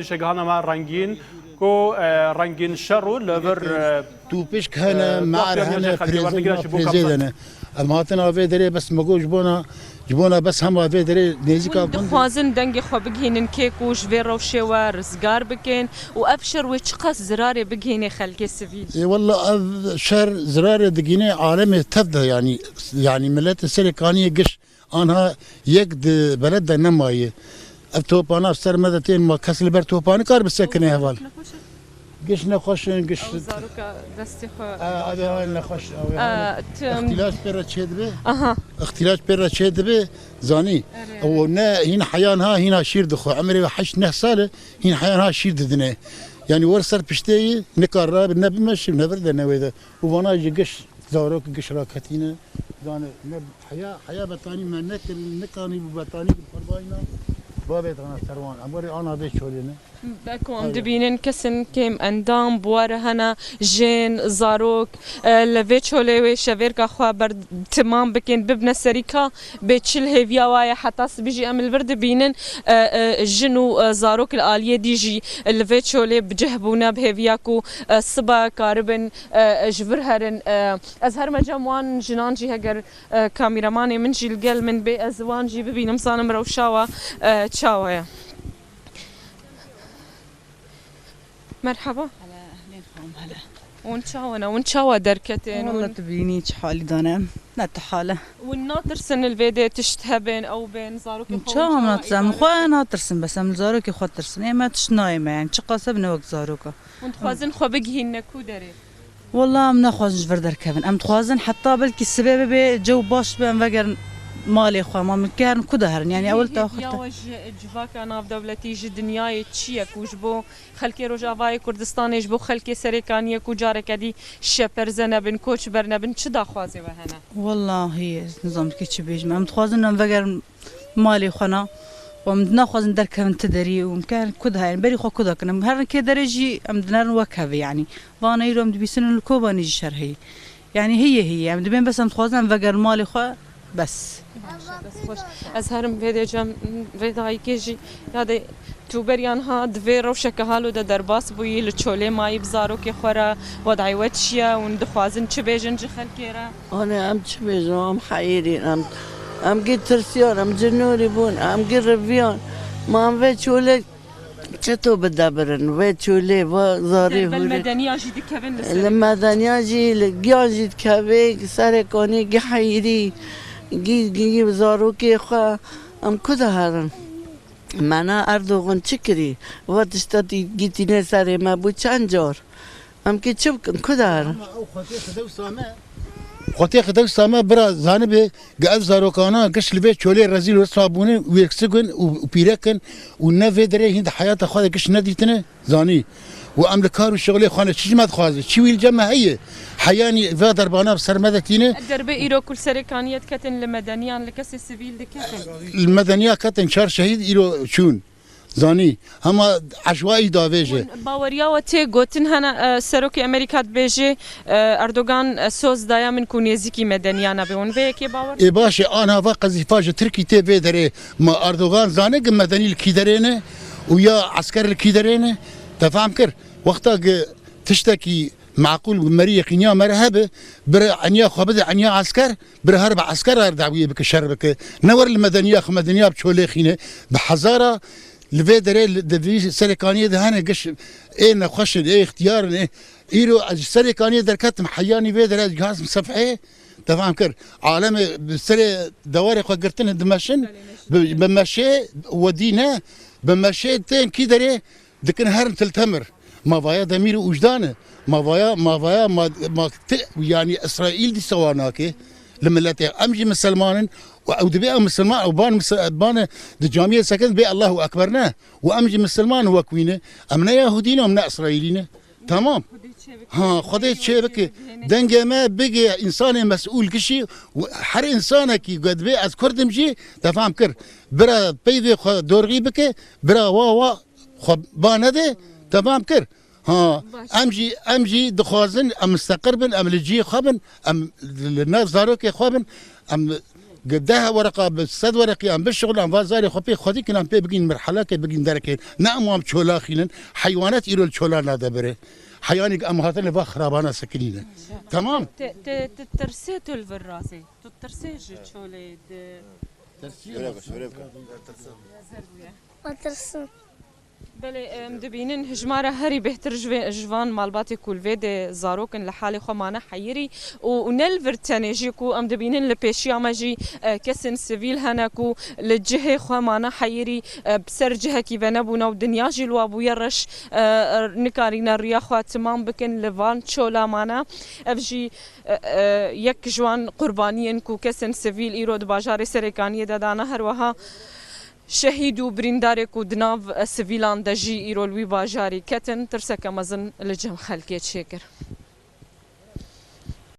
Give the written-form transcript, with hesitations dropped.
نشجعنا مع رنگین کو رنگین شرو لبر تو پیش کنه معرهنه پریزیدنه الماتنا وی داره بس مگو جبونا بس هم وی داره نزیکا بند خوازن دنگ خو بگینن کیکوش وی روشه و رزگار بکن و ابشر و چقاس زرار بگینه خلق سیویل والله شر زرار دگینه عالم تبدا يعني ملت سرکانی گش آنها یک بلد نمایه اب توپانا سر مدتين ما كسل بر توپانی کار بسکنه احوال قش نخوشن قش زاروكا دستي خو هذا نخوش اختلاج بيرا تشد به اختلاج بيرا تشد به زاني ونا هنا حيانها هنا شير دخو عمري 8 سنه هنا حيانها شير ددنه يعني ورسر بشتي نقرب النبي ماشي نفرد نويده وانا قش زاروك قش راكتينا زاني حياه بطاني ما نكاني بطاني بالقرباينا بابت انا سروان اموري انا بيشولينا بكم ام دبينن كسن كيم اندام بوار هنا جين زاروك لفيتشولي و شفيركا خو بر تمام بكن ببنا سريكا بتشل هيفيا واي حتى بيجي ام البرد بينن جنو زاروك الاليه ديجي لفيتشولي بجهبونا بهيفياكو صبا كاربن جبرهرن ازهر مجموان جنانجي هجر كاميراماني من جي القل من بي ازوانجي ببينم صانم روشاوا تشاويا مرحبا هلا اهلين خوم هلا ونشاونا دركتين والله تبيني حالي دانا نت حاله والناطر سن الفيديو تشتها بين او بين زاروك شو ناتسم خو ناترسم بس ام زاروك خو ترسن ما تشنايمه يعني قصب نوك زاروكا وانت خوازن خو بجهن كودري والله ام ناخذ جبر دركبن ام تخوازن حتى بلكي السبب جو باش بان وقر مالي خو ما مكان كدهرن يعني اول تاخذ يا جواك انا في دولتي جي دنياي تشيك وجبو خلكي روجافاي كردستان يجبو خلكي سريكانيه كوجارك دي شپرزنه بن کوچ برنه بن چدا خوازي وهنا والله هي نظام كيتش بيج ما متخوازن ام وقر مالي خنا ومدنا خوازن دركبن تدري ومكان كدها يعني بري خو كدا كنا هر كي درجي امدنا وكهف يعني وانا يروم دبيسن الكوبا نيجي شرهي يعني هي مدبين بس متخوازن وقر مالي خو بس خوش ازهرم فيديو جام فيداي كيجي هذا توبريان ها دوي روشك حالو د درباس بوي لچوله ماي بزارو كي خورا وضعي وتشيا وندخوازن چبيجن خلكيرا انا ام چبيجن ام حيرين ام جيت ترسيون ام جنوري بون ام جيت رفيون ما ام وچوله چتو بدبرن وچوله و زاري المدنيه جي دكبن المدنيه جي لجي دكبي سركوني جي حيري گی بزارو که خوا ام کده هرن منا اردوغان چکری وقتشتا گیتینه سره ما بود چند جار ام که چه بکن کده هرن خاطر خدای سامه برا زانبه گاز زاروکانا قش لبه چوله رزیل و صابونه و یکسگن و پیرکن و نوی دره هند حیات خود قش ندیتنه زانی و ام لکار و شغله خانه چی مد خوازه چی ویل جمع هیه حیانی و دربانا بسر مدتینه دربه ایرو کل سرکانیت کتن لمدنیان لکسی سیویل دکتن المدنیا کتن چار شهید ایرو چون زانی هما عشوائي داويجه باوريا وتي گوتن هنا سروك امريكا بيجي اردوغان سوز دايا من كونيزيكي مدنيانا بيون ويكي باور اي باشي انا وقزيفاج تركي تي بيدري ما اردوغان زانق مدني الكيدرينه ويا عسكر الكيدرينه تفهم كر وقتا تشتكي معقول مريه قنيا مرهبه بر عنيا خبد عنيا عسكر بر هرب عسكر دعويه بك شربك نور المدنيه خ مدنيه بشولي خينه بحزاره الفيدري دفي سركانيه دهنا قش ايه نخش ايه اختيار ايه ايرو السركانيه دركت محياني فيدري جهاز مصفحه تفهم كر عالم بالسر دواري خو قرتن دمشن بمشي ودينا بمشي تين كيدري دكن هرم تلتمر ما فيا ضمير وجدانه ما يعني اسرائيل دي سواناكي لملتي امجي مسلمان او دبي مسلمان او بان الجامعه سكن بي الله اكبرنا وامجي مسلمان هو كوينه امنا يهودين وامنا اسرائيليين تمام ها خديت شبك دنگ ما بقي انسان مسؤول كشي حر انسانك قد بي از كردم جي تفهم كر برا بيدي دورغي بك برا وا بانده تمام كر ها امجي دخوازن ام مستقر بن ام لجي خبن ام الناس زاروك خبن ام ده ورقه بالصد ورقه ام بالشغل ام فازاري خبي خدي كنا بي بقين مرحله كي بقين دركين نعم ام تشولا خيلن حيوانات يرو تشولا نادبره حيوانك ام هاتن با خرابانه سكرينه تمام ترسيتو الفراسي ترسيج شولي مدرسة بله مدبینن هجماره هری بهتر جوان مالباتی کولوید زاروکن لحالی خمانه حیری و نل ورتنجی کو ام دبینن لپیشی آمجی کسن سیویل هنه کو لجه خمانه حیری بسر جه کی و نبونا و دنیا جلوا بویرش نکارینا ریا خوا تمام بکن لوان چولا مانا افجی یک جوان قربانیان کو کسن سیویل ایرود باجار سرکانی دادانا هر وها شهید و بریندارێک و دناو سڤیلان دەژی ئیرۆلوی باژاری کەتن ترسەکە مەزن لە جەم خەلکێ چێکرد.